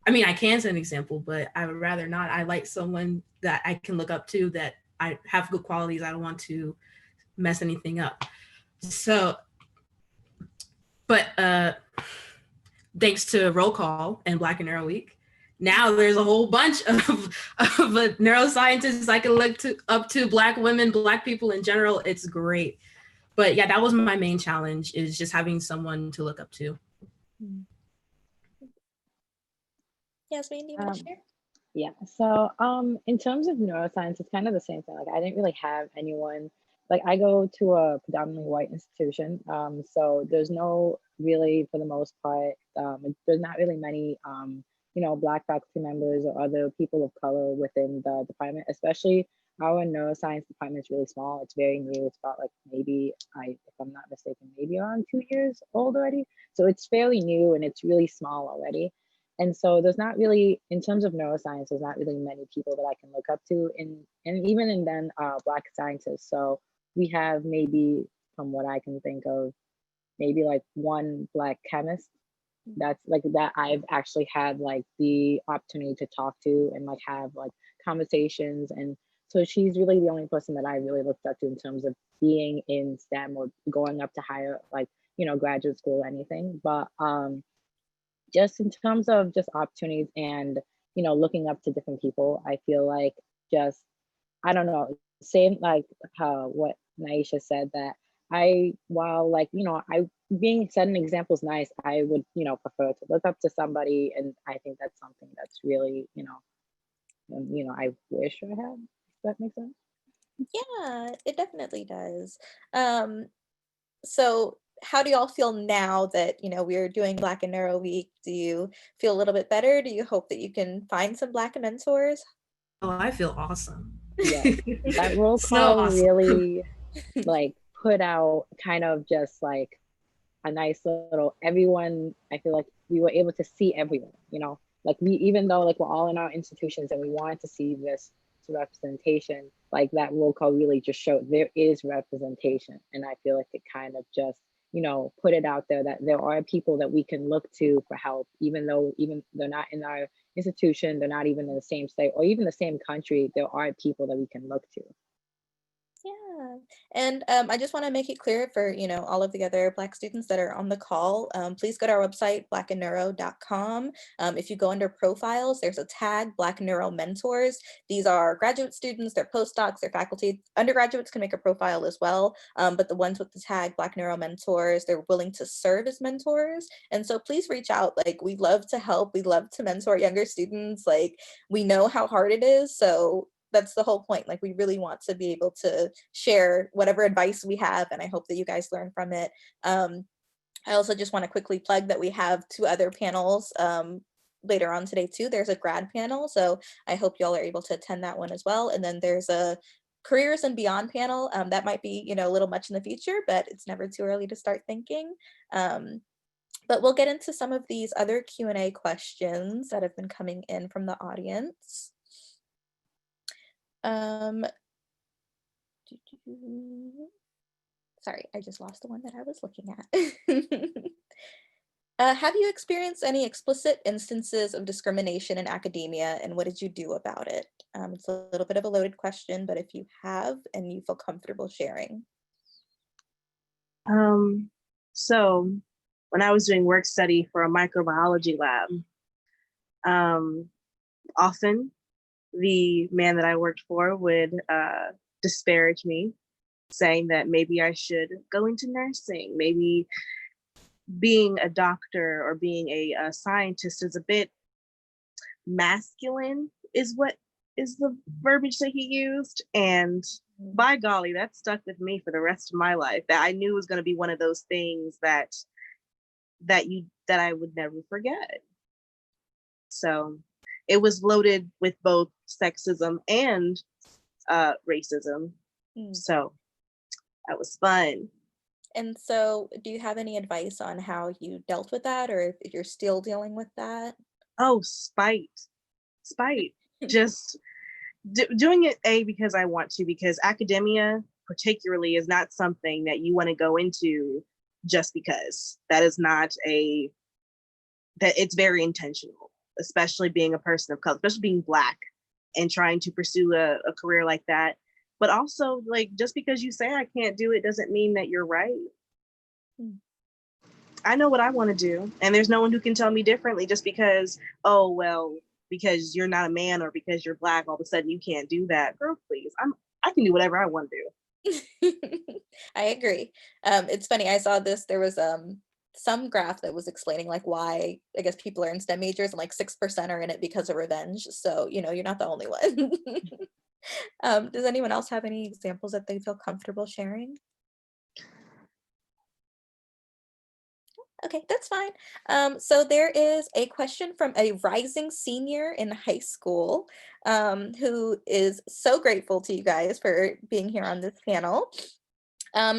I mean, I can set an example, but I would rather not. I like someone that I can look up to, that I have good qualities. I don't want to mess anything up. So, but thanks to roll call and Black and Neuro Week, now there's a whole bunch of neuroscientists I can look up to, Black women, Black people in general. It's great. But yeah, that was my main challenge, is just having someone to look up to. Yasmin, do you want to share? Yeah, so in terms of neuroscience, it's kind of the same thing. Like, I didn't really have anyone, like, I go to a predominantly white institution, so there's no really, for the most part, there's not really many you know, Black faculty members or other people of color within the department. Especially our neuroscience department is really small. It's very new. It's about, like, maybe, if I'm not mistaken, maybe around 2 years old already. So it's fairly new and it's really small already. And so there's not really, in terms of neuroscience, there's not really many people that I can look up to, and even in then Black scientists. So we have, maybe, from what I can think of, maybe like one Black chemist that's like that I've actually had like the opportunity to talk to and like have like conversations. And so she's really the only person that I really looked up to in terms of being in STEM or going up to higher, like, you know, graduate school or anything. But just in terms of just opportunities and, you know, looking up to different people, I feel like, just, I don't know, same like how what Naisha said, that while, like, you know, being set an example is nice, I would, you know, prefer to look up to somebody. And I think that's something that's really, you know, I wish I had, if that makes sense. Yeah, it definitely does. So how do y'all feel now that, you know, we're doing Black and Neuro Week? Do you feel a little bit better? Do you hope that you can find some Black mentors? Oh, I feel awesome. Yeah, that roll So call awesome. really like put out kind of just like a nice little, everyone, I feel like we were able to see everyone, you know, like we, even though like we're all in our institutions and we wanted to see this representation, like that roll call really just showed there is representation. And I feel like it kind of just, you know, put it out there that there are people that we can look to for help, even though even they're not in our institution, they're not even in the same state or even the same country, there are people that we can look to. Yeah, and I just want to make it clear for, you know, all of the other Black students that are on the call, please go to our website, blackandneuro.com. If you go under profiles, there's a tag, Black Neuro Mentors. These are graduate students, they're postdocs, they're faculty. Undergraduates can make a profile as well, but the ones with the tag Black Neuro Mentors, they're willing to serve as mentors. And so please reach out. Like, we love to help, we love to mentor younger students. Like, we know how hard it is, so that's the whole point. Like, we really want to be able to share whatever advice we have, and I hope that you guys learn from it. I also just want to quickly plug that we have 2 other panels later on today too. There's a grad panel, so I hope y'all are able to attend that one as well. And then there's a careers and beyond panel that might be, you know, a little much in the future, but it's never too early to start thinking. But we'll get into some of these other Q&A questions that have been coming in from the audience. Sorry, I just lost the one that I was looking at. Have you experienced any explicit instances of discrimination in academia, and what did you do about it? It's a little bit of a loaded question, but if you have and you feel comfortable sharing. So when I was doing work study for a microbiology lab, often the man that I worked for would disparage me, saying that maybe I should go into nursing, maybe being a doctor or being a scientist is a bit masculine, is the verbiage that he used. And by golly, that stuck with me for the rest of my life. That I knew was going to be one of those things that I would never forget. So it was loaded with both sexism and racism. So that was fun. And so do you have any advice on how you dealt with that, or if you're still dealing with that? Oh, spite. Just doing it because I want to, because academia particularly is not something that you want to go into just because. That is not that it's very intentional, especially being a person of color, especially being Black and trying to pursue a career like that. But also, like, just because you say I can't do it doesn't mean that you're right. I know what I want to do, and there's no one who can tell me differently just because, oh, well, because you're not a man or because you're Black, all of a sudden you can't do that. Girl, please, I can do whatever I want to do. I agree. It's funny, I saw this, there was some graph that was explaining like why I guess people are in STEM majors and like 6% are in it because of revenge. So, you know, you're not the only one. Does anyone else have any examples that they feel comfortable sharing? Okay, that's fine. So there is a question from a rising senior in high school, who is so grateful to you guys for being here on this panel.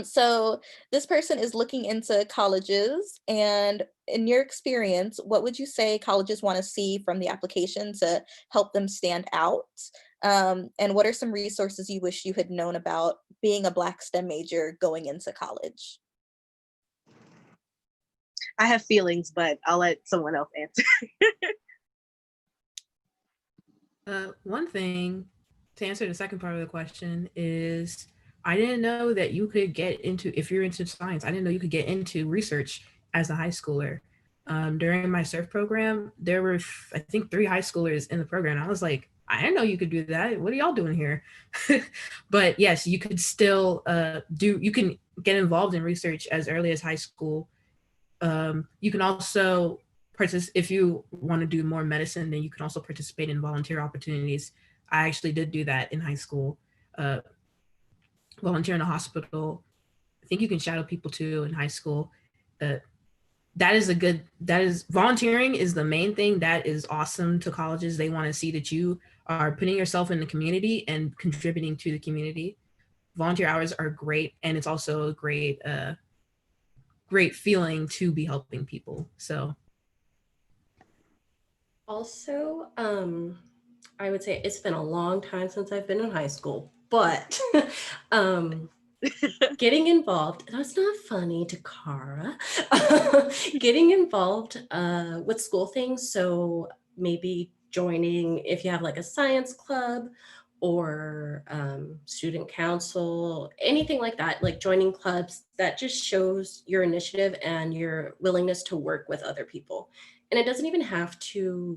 So this person is looking into colleges, and in your experience, what would you say colleges want to see from the application to help them stand out? And what are some resources you wish you had known about being a Black STEM major going into college? I have feelings, but I'll let someone else answer. One thing to answer the second part of the question is I didn't know that you could get into, if you're into science, I didn't know you could get into research as a high schooler. During my surf program, there were, I think, 3 high schoolers in the program. I was like, I didn't know you could do that. What are y'all doing here? But yes, you could still you can get involved in research as early as high school. You can also if you want to do more medicine, then you can also participate in volunteer opportunities. I actually did do that in high school. Volunteer in a hospital. I think you can shadow people too in high school. Volunteering is the main thing that is awesome to colleges. They want to see that you are putting yourself in the community and contributing to the community. Volunteer hours are great, and it's also a great feeling to be helping people. So Also, I would say it's been a long time since I've been in high school, but getting involved, that's not funny to Cara, getting involved with school things. So maybe joining, if you have like a science club or student council, anything like that, like joining clubs, that just shows your initiative and your willingness to work with other people. And it doesn't even have to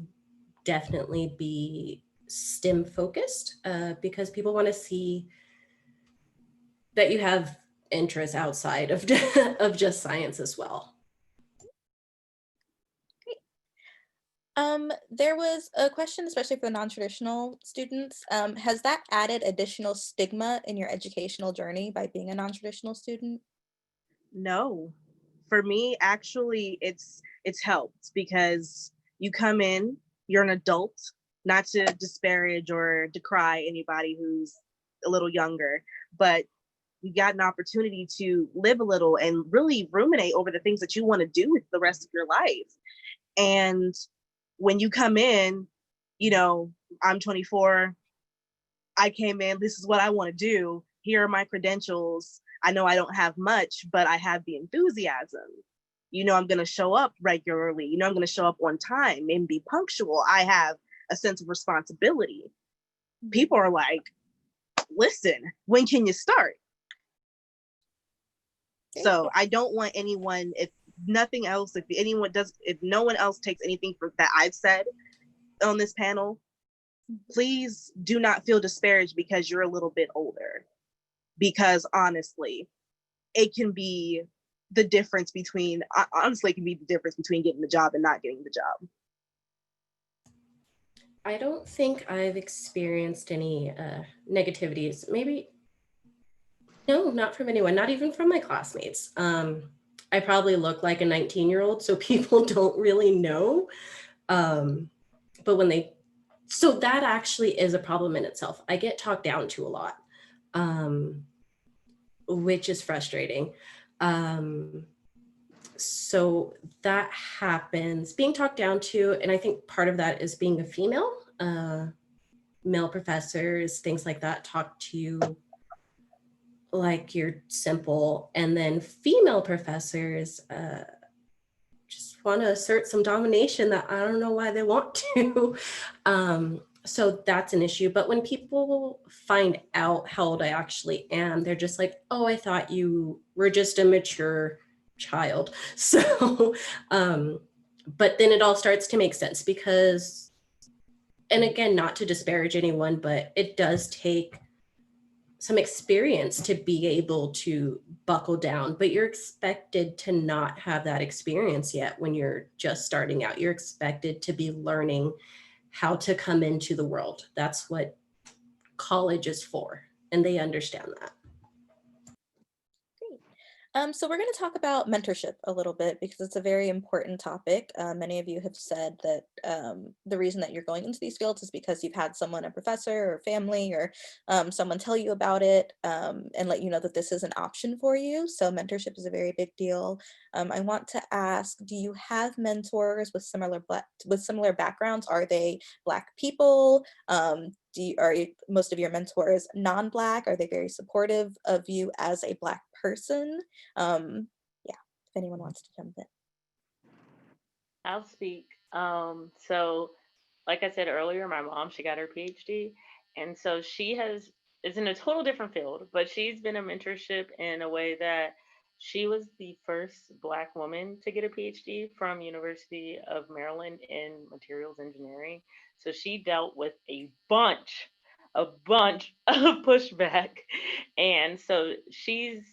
definitely be STEM focused, because people want to see that you have interests outside of, of just science as well. There was a question, especially for the non-traditional students. Has that added additional stigma in your educational journey by being a non-traditional student? No, for me, actually, it's helped because you come in, you're an adult, not to disparage or decry anybody who's a little younger, but you got an opportunity to live a little and really ruminate over the things that you want to do with the rest of your life. And when you come in, you know, I'm 24, I came in, this is what I want to do. Here are my credentials. I know I don't have much, but I have the enthusiasm. You know, I'm going to show up regularly. You know, I'm going to show up on time and be punctual. I have a sense of responsibility. People are like, listen, when can you start? So I don't want anyone, if nothing else, if no one else takes anything that I've said on this panel, please do not feel disparaged because you're a little bit older. Because honestly, it can be the difference between getting the job and not getting the job. I don't think I've experienced any negativities. Maybe, no, not from anyone, not even from my classmates. I probably look like a 19-year-old, so people don't really know. But so that actually is a problem in itself. I get talked down to a lot, which is frustrating. So that happens, being talked down to, and I think part of that is being a female. Male professors, things like that, talk to you like you're simple, and then female professors just want to assert some domination that I don't know why they want to. So that's an issue. But when people find out how old I actually am, they're just like, oh, I thought you were just a mature child. So, but then it all starts to make sense because, and again, not to disparage anyone, but it does take some experience to be able to buckle down, but you're expected to not have that experience yet when you're just starting out. You're expected to be learning how to come into the world. That's what college is for, and they understand that. So we're going to talk about mentorship a little bit because it's a very important topic. Many of you have said that the reason that you're going into these fields is because you've had someone, a professor or family or someone tell you about it and let you know that this is an option for you. So mentorship is a very big deal. I want to ask, do you have mentors with similar backgrounds? Are they Black people? Are most of your mentors non-Black? Are they very supportive of you as a Black person? Yeah, if anyone wants to jump in. I'll speak. So like I said earlier, my mom, she got her PhD. And so is in a total different field, but she's been a mentorship in a way that she was the first Black woman to get a PhD from University of Maryland in materials engineering. So she dealt with a bunch of pushback. And so she's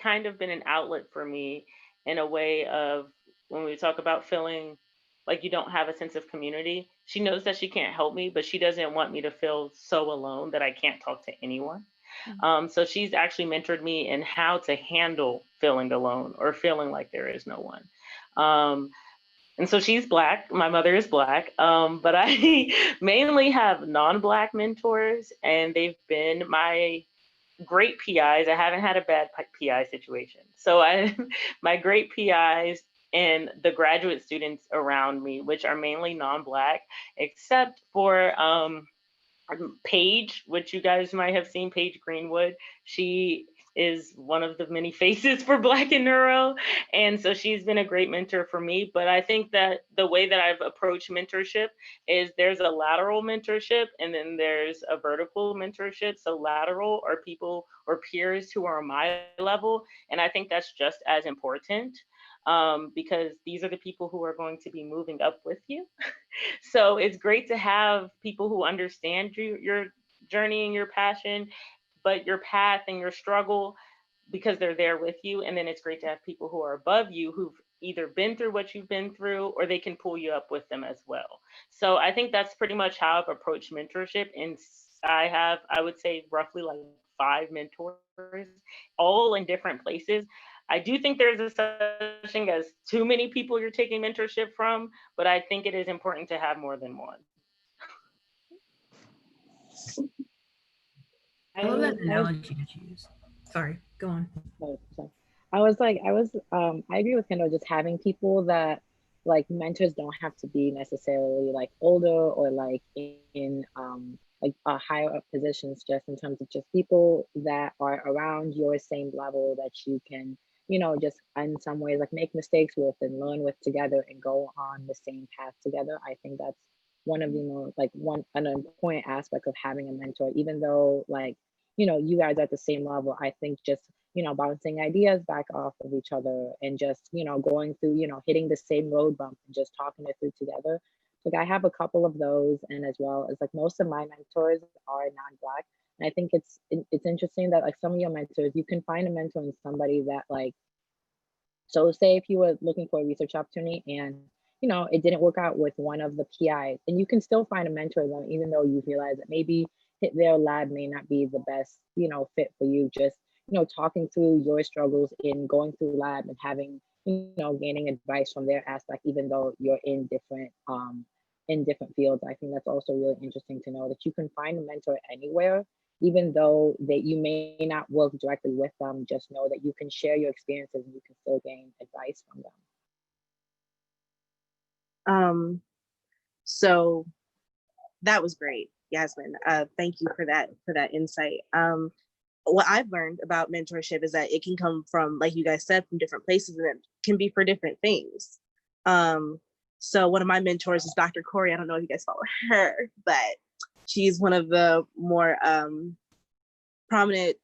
kind of been an outlet for me in a way of when we talk about feeling like you don't have a sense of community. She knows that she can't help me, but she doesn't want me to feel so alone that I can't talk to anyone. So she's actually mentored me in how to handle feeling alone or feeling like there is no one. And so she's Black. My mother is Black, but I mainly have non-Black mentors, and they've been my great PIs. I haven't had a bad PI situation. So my great PIs and the graduate students around me, which are mainly non-Black, except for Paige, which you guys might have seen, Paige Greenwood. She is one of the many faces for Black in Neuro. And so she's been a great mentor for me. But I think that the way that I've approached mentorship is there's a lateral mentorship and then there's a vertical mentorship. So lateral are people or peers who are on my level. And I think that's just as important because these are the people who are going to be moving up with you. So it's great to have people who understand your journey and your passion, but your path and your struggle because they're there with you. And then it's great to have people who are above you who've either been through what you've been through or they can pull you up with them as well. So I think that's pretty much how I've approached mentorship. And I would say roughly like 5 mentors, all in different places. I do think there's a such thing as too many people you're taking mentorship from, but I think it is important to have more than one. I love that analogy that you use. Sorry, go on. Oh, sorry. I agree with Kendall, just having people that like mentors don't have to be necessarily like older or like in like higher up positions, just in terms of just people that are around your same level that you can, you know, just in some ways like make mistakes with and learn with together and go on the same path together. I think that's one of the more like an important aspect of having a mentor, even though like, you know, you guys are at the same level. I think just, you know, bouncing ideas back off of each other and just, you know, going through, you know, hitting the same road bump and just talking it through together. Like I have a couple of those, and as well as like most of my mentors are non-Black. And I think it's interesting that like some of your mentors, you can find a mentor in somebody that like, so say if you were looking for a research opportunity and, you know, it didn't work out with one of the PIs, and you can still find a mentor them, even though you realize that maybe their lab may not be the best, you know, fit for you. Just, you know, talking through your struggles in going through lab and having, you know, gaining advice from their aspect, even though you're in different in different fields. I think that's also really interesting to know that you can find a mentor anywhere, even though that you may not work directly with them. Just know that you can share your experiences and you can still gain advice from them. So that was great, Yasmin. Thank you for that insight. What I've learned about mentorship is that it can come from, like you guys said, from different places, and it can be for different things. So one of my mentors is Dr. Corey. I don't know if you guys follow her, but she's one of the more prominent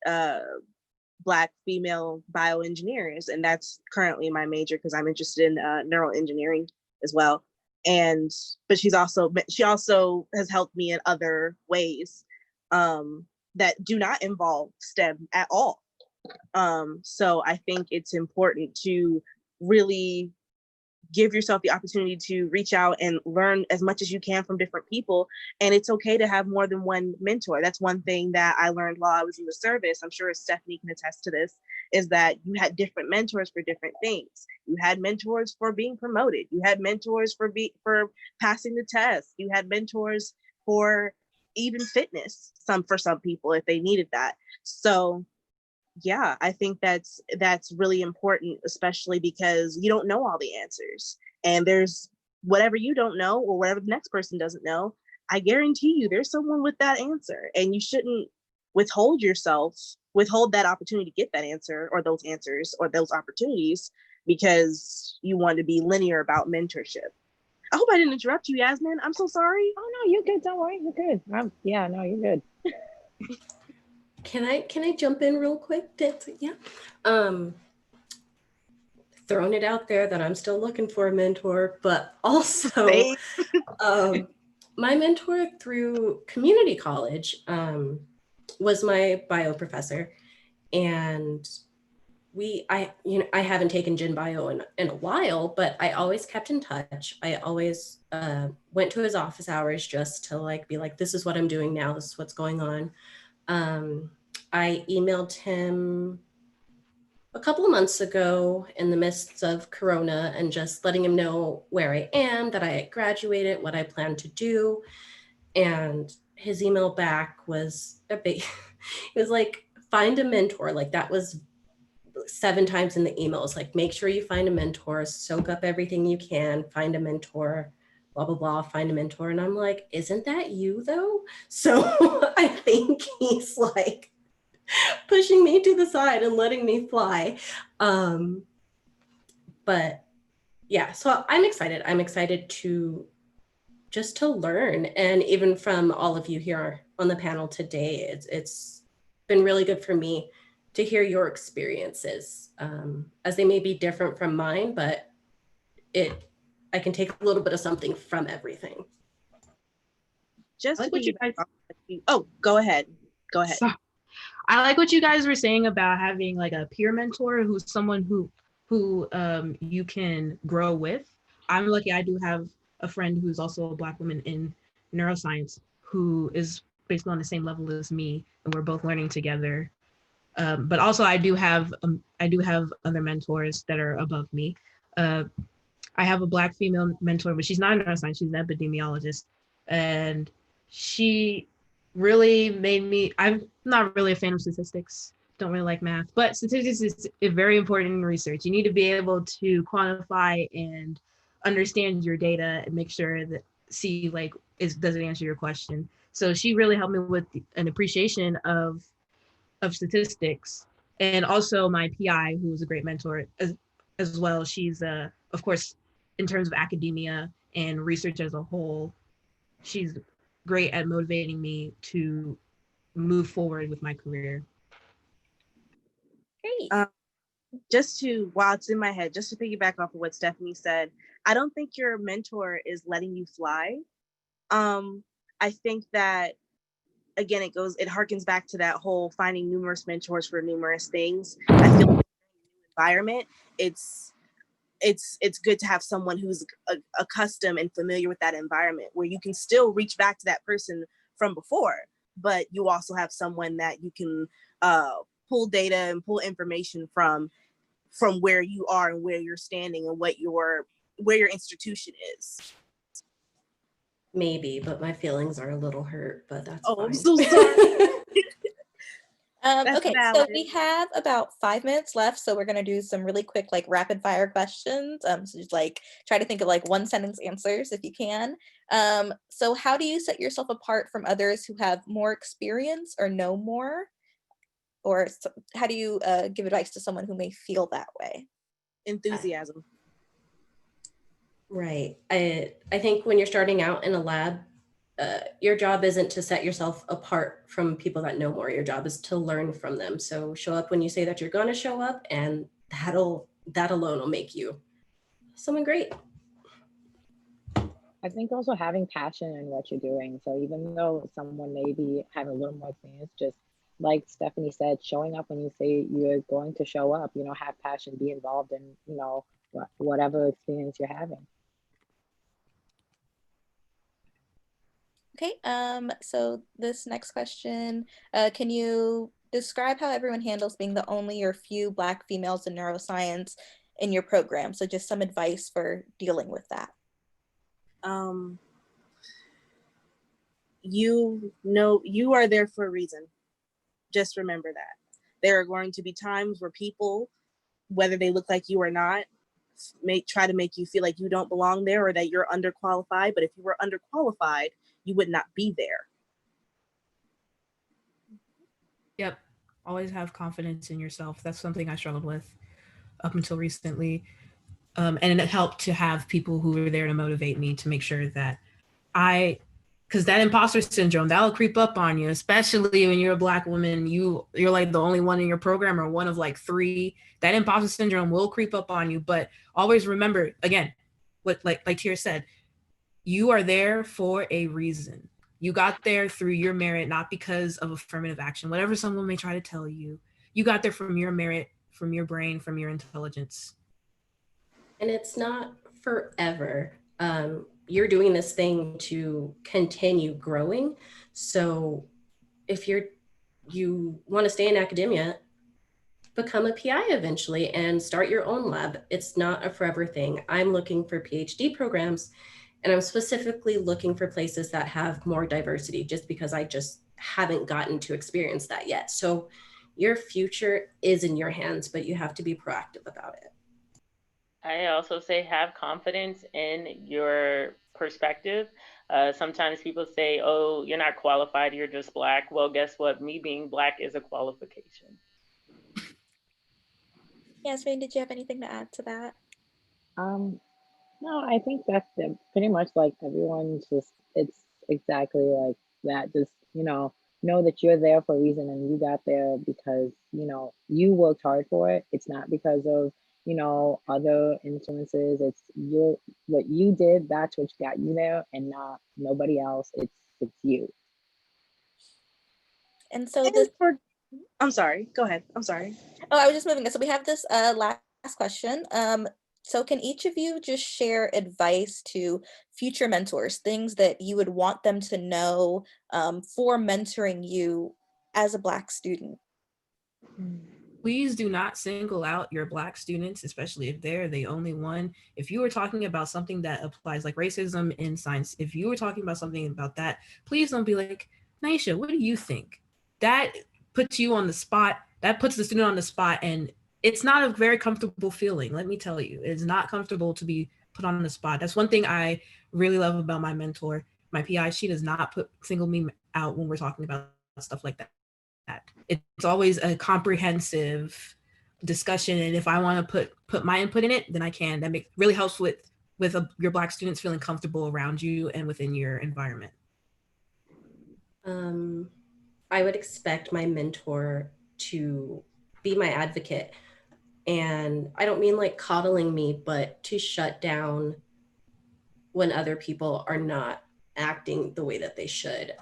Black female bioengineers, and that's currently my major because I'm interested in neuroengineering as well. But she also has helped me in other ways that do not involve STEM at all. So I think it's important to really give yourself the opportunity to reach out and learn as much as you can from different people. And it's okay to have more than one mentor. That's one thing that I learned while I was in the service. I'm sure Stephanie can attest to this, is that you had different mentors for different things. You had mentors for being promoted. You had mentors for passing the test. You had mentors for even fitness, for some people if they needed that. So yeah, I think that's really important, especially because you don't know all the answers. And there's whatever you don't know or whatever the next person doesn't know, I guarantee you there's someone with that answer. And you shouldn't withhold that opportunity to get that answer or those answers or those opportunities because you want to be linear about mentorship. I hope I didn't interrupt you, Yasmin. I'm so sorry. Oh no, you're good. Don't worry, you're good. Yeah, no, you're good. Can I jump in real quick? Yeah. Throwing it out there that I'm still looking for a mentor, but also my mentor through community college was my bio professor, and I haven't taken Gen Bio in a while, but I always kept in touch. I always went to his office hours just to be like, this is what I'm doing now. This is what's going on. I emailed him a couple of months ago in the midst of Corona and just letting him know where I am, that I had graduated, what I plan to do. And his email back was it was like, find a mentor. Like that was 7 times in the email. It's like, make sure you find a mentor, soak up everything you can, find a mentor, blah, blah, blah, find a mentor. And I'm like, isn't that you though? So I think he's like pushing me to the side and letting me fly. But yeah, so I'm excited. I'm excited to learn. And even from all of you here on the panel today, it's been really good for me to hear your experiences, as they may be different from mine, but I can take a little bit of something from everything. Just like what you guys. Oh, go ahead. Go ahead. So, I like what you guys were saying about having like a peer mentor who's someone who you can grow with. I'm lucky I do have a friend who's also a Black woman in neuroscience who is basically on the same level as me, and we're both learning together. But also I do have other mentors that are above me. I have a Black female mentor, but she's not a neuroscience, she's an epidemiologist. And she really made me, I'm not really a fan of statistics, don't really like math, but statistics is very important in research. You need to be able to quantify and understand your data and make sure that does it answer your question. So she really helped me with an appreciation of statistics. And also my PI, who was a great mentor as well. She's of course, in terms of academia and research as a whole, she's great at motivating me to move forward with my career. Great. While it's in my head, just to piggyback off of what Stephanie said, I don't think your mentor is letting you fly. I think that, again, it harkens back to that whole finding numerous mentors for numerous things. I feel like in a new environment, it's good to have someone who's accustomed and familiar with that environment, where you can still reach back to that person from before, but you also have someone that you can pull data and pull information from where you are and where you're standing and where your institution is. Maybe, but my feelings are a little hurt, but that's Oh, fine. I'm so sorry. That's Okay, so valid. we have about 5 minutes left, so we're gonna do some really quick, like rapid fire questions. So just like try to think of like one sentence answers if you can. So how do you set yourself apart from others who have more experience or know more? Or how do you give advice to someone who may feel that way? Enthusiasm. Right. I think when you're starting out in a lab, your job isn't to set yourself apart from people that know more. Your job is to learn from them. So show up when you say that you're going to show up, and that alone will make you someone great. I think also having passion in what you're doing. So even though someone may be having a little more experience, just like Stephanie said, showing up when you say you're going to show up, have passion, be involved in, whatever experience you're having. Okay, so this next question, can you describe how everyone handles being the only or few Black females in neuroscience in your program? So just some advice for dealing with that. You know, you are there for a reason. Just remember that. There are going to be times where people, whether they look like you or not, may try to make you feel like you don't belong there or that you're underqualified. But if you were underqualified, you would not be there. Yep. Always have confidence in yourself. That's something I struggled with up until recently. And it helped to have people who were there to motivate me to make sure that because that imposter syndrome, that'll creep up on you, especially when you're a Black woman, you're like the only one in your program or one of like 3. That imposter syndrome will creep up on you. But always remember, again, what like Tia said, you are there for a reason. You got there through your merit, not because of affirmative action. Whatever someone may try to tell you, you got there from your merit, from your brain, from your intelligence. And it's not forever. You're doing this thing to continue growing. So if you want to stay in academia, become a PI eventually and start your own lab. It's not a forever thing. I'm looking for PhD programs, and I'm specifically looking for places that have more diversity, just because I just haven't gotten to experience that yet. So your future is in your hands, but you have to be proactive about it. I also say have confidence in your perspective. Sometimes people say, oh, you're not qualified, you're just Black. Well, guess what? Me being Black is a qualification. Yasmin, did you have anything to add to that? No, I think that's it. Pretty much like everyone's just, it's exactly like that. Just, know that you're there for a reason and you got there because, you worked hard for it. It's not because of, other influences. It's what you did, that's what got you there and not nobody else. It's you. And so this, I'm sorry, go ahead. I'm sorry. oh, I was just moving it. So we have this last question. So can each of you just share advice to future mentors, things that you would want them to know for mentoring you as a Black student? Please do not single out your Black students, especially if they're the only one. If you were talking about something that applies like racism in science, if you were talking about something about that, please don't be like, Naisha, what do you think? That puts you on the spot. That puts the student on the spot. And it's not a very comfortable feeling. Let me tell you, it's not comfortable to be put on the spot. That's one thing I really love about my mentor, my PI. She does not single me out when we're talking about stuff like that. It's always a comprehensive discussion, and if I want to put my input in it, then I can. That really helps with your Black students feeling comfortable around you and within your environment. I would expect my mentor to be my advocate, and I don't mean like coddling me, but to shut down when other people are not acting the way that they should.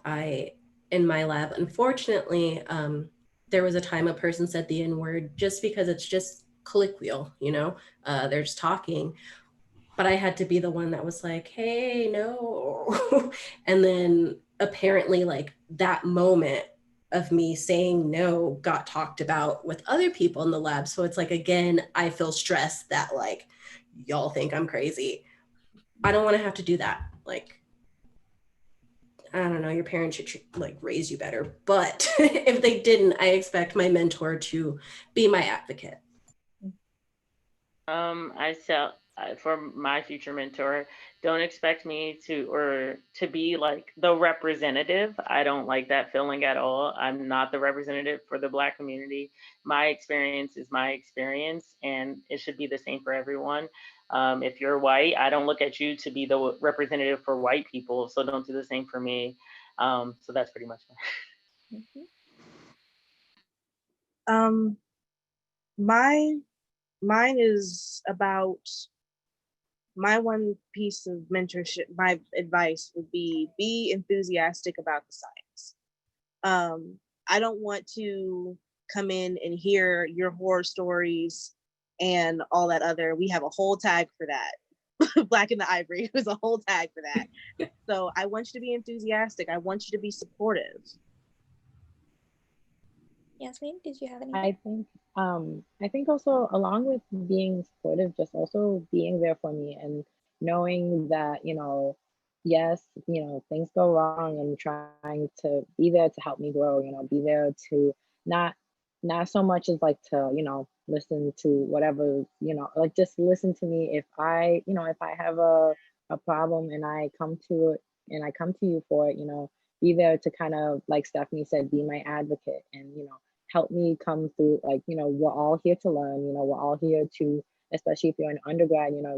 In my lab, unfortunately, there was a time a person said the N-word just because it's just colloquial, they're just talking. But I had to be the one that was like, hey, no. And then apparently like that moment of me saying no got talked about with other people in the lab. So it's like, again, I feel stressed that like, y'all think I'm crazy. I don't want to have to do that. Like, I don't know, your parents should like raise you better. But if they didn't, I expect my mentor to be my advocate. For my future mentor, don't expect me to be like the representative. I don't like that feeling at all. I'm not the representative for the Black community. My experience is my experience, and it should be the same for everyone. If you're white, I don't look at you to be the representative for white people, so don't do the same for me. So that's pretty much it. Mine is about my one piece of mentorship. My advice would be enthusiastic about the science. I don't want to come in and hear your horror stories and all that other. We have a whole tag for that. Black in the Ivory was a whole tag for that. So I want you to be enthusiastic. I want you to be supportive. Yasmin, did you have any? I think also along with being supportive, just also being there for me and knowing that, you know, yes, you know, things go wrong and trying to be there to help me grow, you know, be there to not so much as like to, you know, listen to whatever, you know, like just listen to me if I, you know, if I have a problem and I come to it and I come to you for it, you know, be there to kind of, like Stephanie said, be my advocate and, you know, help me come through. Like, you know, we're all here to learn, you know, we're all here to, especially if you're an undergrad, you know,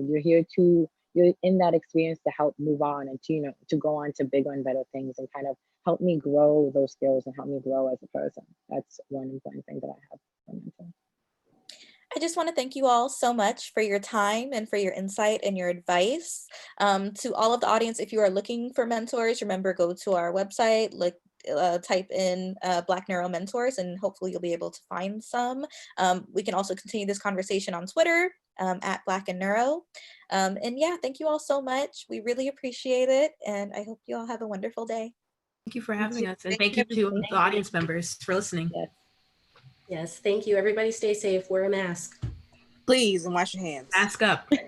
you're in that experience to help move on and to, you know, to go on to bigger and better things and kind of help me grow those skills and help me grow as a person. That's one important thing that I have for mentor. I just want to thank you all so much for your time and for your insight and your advice. To all of the audience, if you are looking for mentors, remember, go to our website, type in Black Neuro Mentors, and hopefully you'll be able to find some. We can also continue this conversation on Twitter at Black and Neuro. And yeah, thank you all so much. We really appreciate it. And I hope you all have a wonderful day. Thank you for having us. And thank you to the audience members for listening. Yes. Yes, thank you. Everybody stay safe. Wear a mask. Please, and wash your hands. Mask up. Yep.